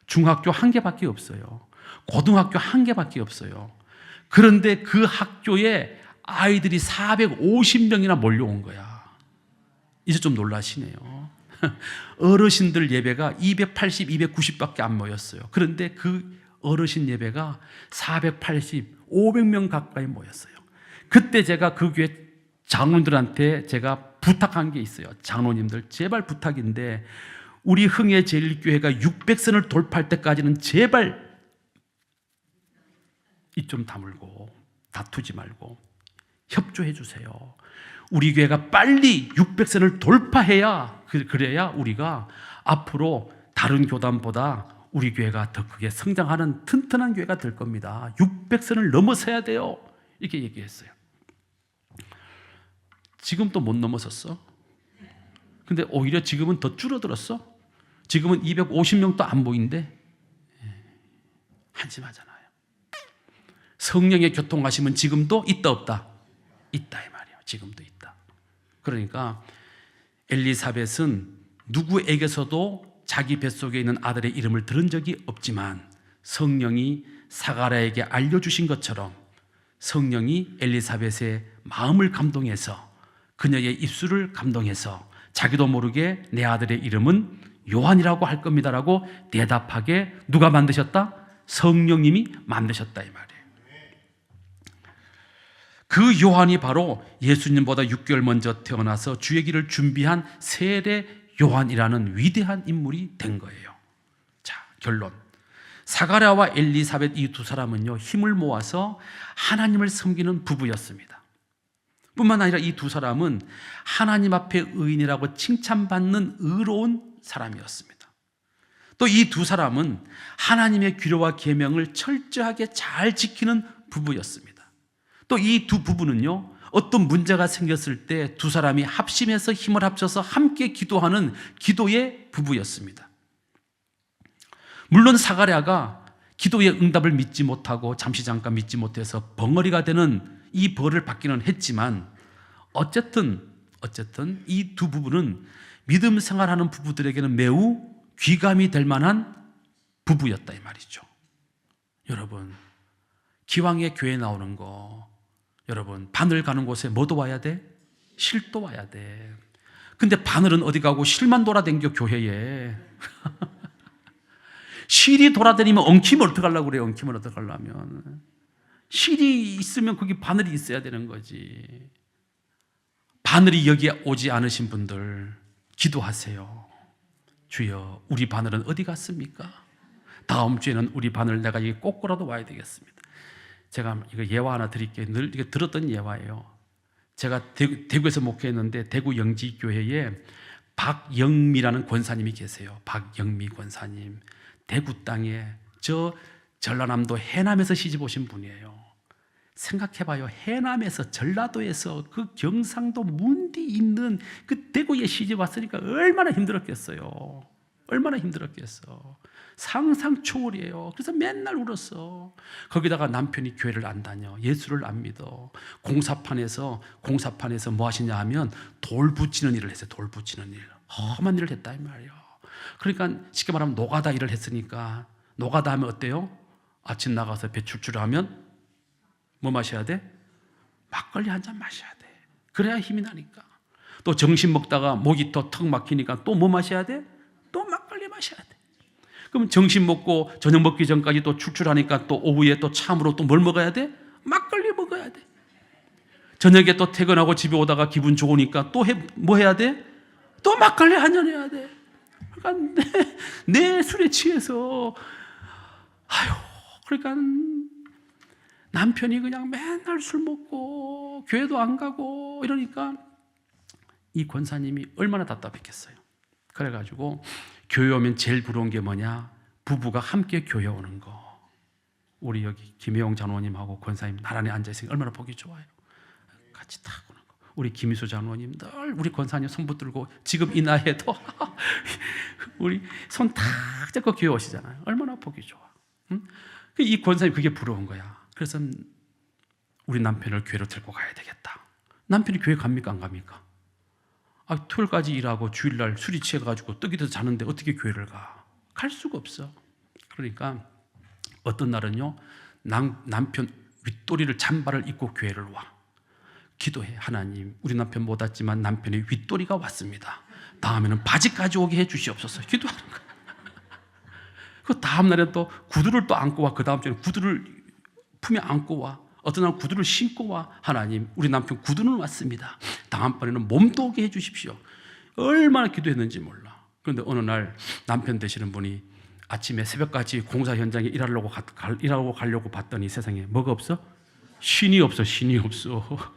중학교 1개밖에 없어요. 고등학교 1개밖에 없어요. 그런데 그 학교에 아이들이 450명이나 몰려온 거야. 이제 좀 놀라시네요. 어르신들 예배가 280, 290밖에 안 모였어요. 그런데 그 어르신 예배가 480, 500명 가까이 모였어요. 그때 제가 그 교회 장로님들한테 제가 부탁한 게 있어요. 장로님들 제발 부탁인데 우리 흥의 제일교회가 600선을 돌파할 때까지는 제발 입 좀 다물고 다투지 말고 협조해 주세요. 우리 교회가 빨리 600선을 돌파해야 그래야 우리가 앞으로 다른 교단보다 우리 교회가 더 크게 성장하는 튼튼한 교회가 될 겁니다. 600선을 넘어서야 돼요. 이렇게 얘기했어요. 지금 또 못 넘어섰어. 근데 오히려 지금은 더 줄어들었어. 지금은 250명도 안 보인대. 한심하잖아요. 성령의 교통하심은 지금도 있다 없다? 있다 이 말이에요. 지금도 있다. 그러니까 엘리사벳은 누구에게서도 자기 뱃속에 있는 아들의 이름을 들은 적이 없지만 성령이 사가랴에게 알려주신 것처럼 성령이 엘리사벳의 마음을 감동해서 그녀의 입술을 감동해서 자기도 모르게 내 아들의 이름은 요한이라고 할 겁니다라고 대답하게 누가 만드셨다? 성령님이 만드셨다 이 말이에요. 그 요한이 바로 예수님보다 6개월 먼저 태어나서 주의 길을 준비한 세례 요한이라는 위대한 인물이 된 거예요. 자, 결론. 사가랴와 엘리사벳 이 두 사람은요 힘을 모아서 하나님을 섬기는 부부였습니다. 뿐만 아니라 이 두 사람은 하나님 앞에 의인이라고 칭찬받는 의로운 사람이었습니다. 또 이 두 사람은 하나님의 규례와 계명을 철저하게 잘 지키는 부부였습니다. 또 이 두 부부는요 어떤 문제가 생겼을 때 두 사람이 합심해서 힘을 합쳐서 함께 기도하는 기도의 부부였습니다. 물론 사가랴가 기도의 응답을 믿지 못하고 잠시 잠깐 믿지 못해서 벙어리가 되는 이 벌을 받기는 했지만 어쨌든 이 두 부부는 믿음 생활하는 부부들에게는 매우 귀감이 될 만한 부부였다 이 말이죠. 여러분 기왕에 교회 나오는 거 여러분 바늘 가는 곳에 뭐도 와야 돼? 실도 와야 돼. 근데 바늘은 어디 가고 실만 돌아다녀 교회에. 실이 돌아다니면 엉키면 어떡하려고 그래요? 엉키면 어떡하려면. 실이 있으면 거기 바늘이 있어야 되는 거지. 바늘이 여기에 오지 않으신 분들 기도하세요. 주여 우리 바늘은 어디 갔습니까? 다음 주에는 우리 바늘 내가 여기 꼭고라도 와야 되겠습니다. 제가 이거 예화 하나 드릴게요. 늘 이거 들었던 예화예요. 제가 대구에서 목회했는데 대구 영지교회에 박영미라는 권사님이 계세요. 박영미 권사님. 대구 땅에 저 전라남도 해남에서 시집 오신 분이에요. 생각해봐요. 해남에서 전라도에서 그 경상도 문디 있는 그 대구에 시집 왔으니까 얼마나 힘들었겠어요. 얼마나 힘들었겠어. 상상 초월이에요. 그래서 맨날 울었어. 거기다가 남편이 교회를 안 다녀. 예수를 안 믿어. 공사판에서 뭐 하시냐 하면 돌 붙이는 일을 했어요. 돌 붙이는 일. 험한 일을 했다 이 말이에요. 그러니까 쉽게 말하면 노가다 일을 했으니까, 노가다 하면 어때요? 아침 나가서 배 출출하면 뭐 마셔야 돼? 막걸리 한 잔 마셔야 돼. 그래야 힘이 나니까. 또 점심 먹다가 목이 또 턱 막히니까 또 뭐 마셔야 돼? 또 막걸리 마셔야 돼. 그럼 점심 먹고 저녁 먹기 전까지 또 출출하니까 또 오후에 또 참으로 또 뭘 먹어야 돼? 막걸리 먹어야 돼. 저녁에 또 퇴근하고 집에 오다가 기분 좋으니까 또 뭐 해야 돼? 또 막걸리 한 잔 해야 돼. 그러니까 내 술에 취해서 그러니까 남편이 그냥 맨날 술 먹고 교회도 안 가고 이러니까 이 권사님이 얼마나 답답했겠어요. 그래가지고 교회 오면 제일 부러운 게 뭐냐? 부부가 함께 교회 오는 거. 우리 여기 김혜영 장로님하고 권사님 나란히 앉아있으니까 얼마나 보기 좋아요. 같이 딱 오는 거. 우리 김희수 장로님 늘 우리 권사님 손 붙들고 지금 이 나이에도 우리 손 탁 잡고 교회 오시잖아요. 얼마나 보기 좋아. 응? 이 권사님 그게 부러운 거야. 그래서 우리 남편을 교회로 데리고 가야 되겠다. 남편이 교회 갑니까 안 갑니까? 토요일까지 일하고 주일날 술이 취해가지고 떡이 돼서 자는데 어떻게 교회를 가? 갈 수가 없어. 그러니까 어떤 날은요, 남편 윗도리를 잠바를 입고 교회를 와. 기도해. 하나님, 우리 남편 못 왔지만 남편의 윗도리가 왔습니다. 다음에는 바지까지 오게 해 주시옵소서. 기도하는 거야. 그 다음 날에 또 구두를 또 안고 와. 그 다음 주에 구두를 품에 안고 와. 어떤 날 구두를 신고 와. 하나님, 우리 남편 구두는 왔습니다. 다음번에는 몸도 오게 해 주십시오. 얼마나 기도했는지 몰라. 그런데 어느 날 남편 되시는 분이 아침에 새벽까지 공사 현장에 일하려고 가려고 봤더니 세상에 뭐가 없어? 신이 없어. 신이 없어.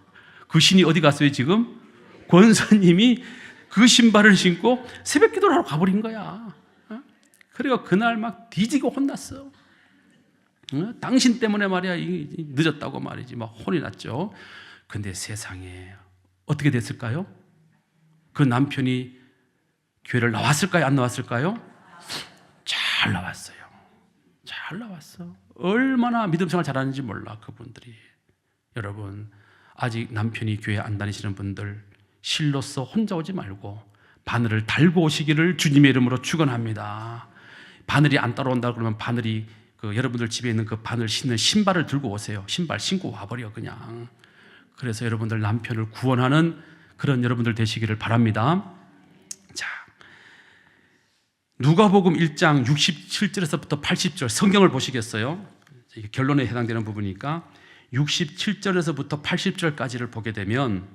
그 신이 어디 갔어요 지금? 권사님이 그 신발을 신고 새벽 기도를 하러 가버린 거야. 그래가 그날 막 뒤지고 혼났어. 당신 때문에 말이야 늦었다고 말이지 막 혼이 났죠. 근데 세상에 어떻게 됐을까요? 그 남편이 교회를 나왔을까요? 안 나왔을까요? 잘 나왔어요. 잘 나왔어. 얼마나 믿음 생활 잘하는지 몰라 그분들이. 여러분 아직 남편이 교회 안 다니시는 분들 실로서 혼자 오지 말고 바늘을 달고 오시기를 주님의 이름으로 축원합니다. 바늘이 안 따라온다 그러면 바늘이 여러분들 집에 있는 그 바늘 신는 신발을 들고 오세요. 신발 신고 와버려 그냥. 그래서 여러분들 남편을 구원하는 그런 여러분들 되시기를 바랍니다. 자, 누가복음 1장 67절에서부터 80절 성경을 보시겠어요? 이게 결론에 해당되는 부분이니까 67절에서부터 80절까지를 보게 되면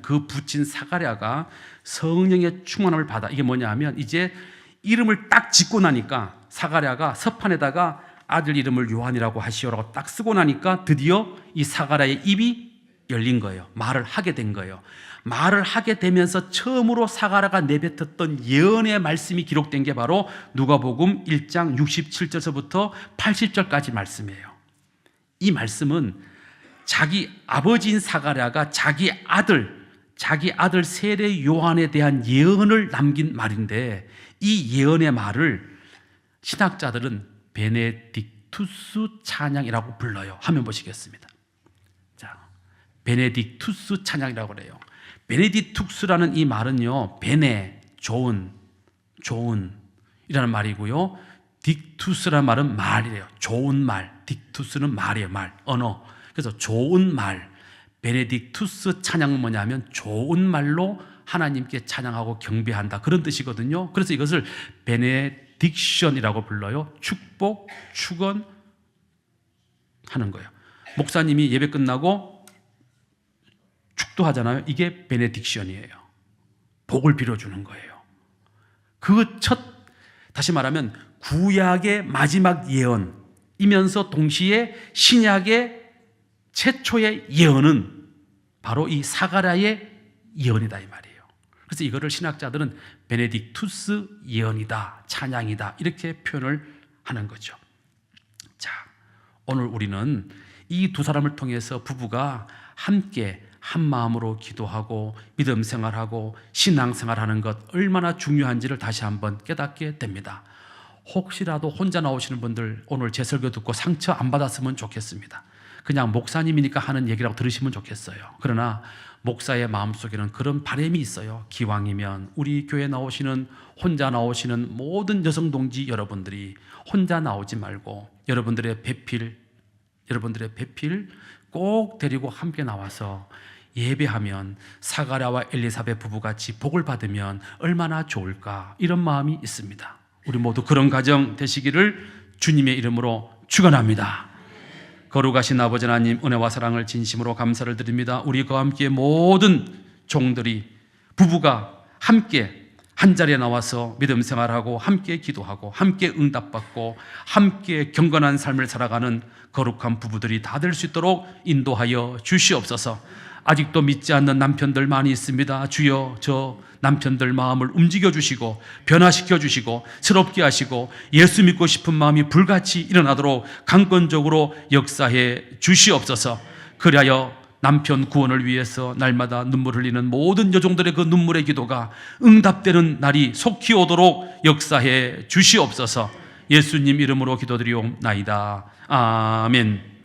그 붙인 사가랴가 성령의 충만함을 받아. 이게 뭐냐 하면 이제 이름을 딱 짓고 나니까 사가랴가 서판에다가 아들 이름을 요한이라고 하시오라고 딱 쓰고 나니까 드디어 이 사가랴의 입이 열린 거예요. 말을 하게 된 거예요. 말을 하게 되면서 처음으로 사가랴가 내뱉었던 예언의 말씀이 기록된 게 바로 누가복음 1장 67절에서부터 80절까지 말씀이에요. 이 말씀은 자기 아버지인 사가랴가 자기 아들 세례 요한에 대한 예언을 남긴 말인데 이 예언의 말을 신학자들은 베네딕투스 찬양이라고 불러요. 화면 보시겠습니다. 자, 베네딕투스 찬양이라고 그래요. 베네딕투스라는 이 말은요, 베네, 좋은 이라는 말이고요. 딕투스라는 말은 말이래요. 좋은 말. 딕투스는 말이에요. 말, 언어. 그래서 좋은 말. 베네딕투스 찬양은 뭐냐면 좋은 말로 하나님께 찬양하고 경배한다. 그런 뜻이거든요. 그래서 이것을 베네딕션이라고 불러요. 축복, 축원 하는 거예요. 목사님이 예배 끝나고 축도하잖아요. 이게 베네딕션이에요. 복을 빌어주는 거예요. 다시 말하면 구약의 마지막 예언이면서 동시에 신약의 최초의 예언은 바로 이 사가랴의 예언이다 이 말이에요. 그래서 이거를 신학자들은 베네딕투스 예언이다, 찬양이다 이렇게 표현을 하는 거죠. 자, 오늘 우리는 이 두 사람을 통해서 부부가 함께 한 마음으로 기도하고 믿음 생활하고 신앙 생활하는 것 얼마나 중요한지를 다시 한번 깨닫게 됩니다. 혹시라도 혼자 나오시는 분들 오늘 제 설교 듣고 상처 안 받았으면 좋겠습니다. 그냥 목사님이니까 하는 얘기라고 들으시면 좋겠어요. 그러나 목사의 마음속에는 그런 바람이 있어요. 기왕이면 우리 교회 나오시는 혼자 나오시는 모든 여성 동지 여러분들이 혼자 나오지 말고 여러분들의 배필 꼭 데리고 함께 나와서 예배하면 사가랴와 엘리사벳 부부같이 복을 받으면 얼마나 좋을까, 이런 마음이 있습니다. 우리 모두 그런 가정 되시기를 주님의 이름으로 축원합니다. 거룩하신 아버지 하나님, 은혜와 사랑을 진심으로 감사를 드립니다. 우리 그와 함께 모든 종들이 부부가 함께 한 자리에 나와서 믿음 생활하고 함께 기도하고 함께 응답받고 함께 경건한 삶을 살아가는 거룩한 부부들이 다 될 수 있도록 인도하여 주시옵소서. 아직도 믿지 않는 남편들 많이 있습니다. 주여, 저 남편들 마음을 움직여 주시고 변화시켜 주시고 새롭게 하시고 예수 믿고 싶은 마음이 불같이 일어나도록 강권적으로 역사해 주시옵소서. 그리하여 남편 구원을 위해서 날마다 눈물 흘리는 모든 여종들의 그 눈물의 기도가 응답되는 날이 속히 오도록 역사해 주시옵소서. 예수님 이름으로 기도드리옵나이다. 아멘.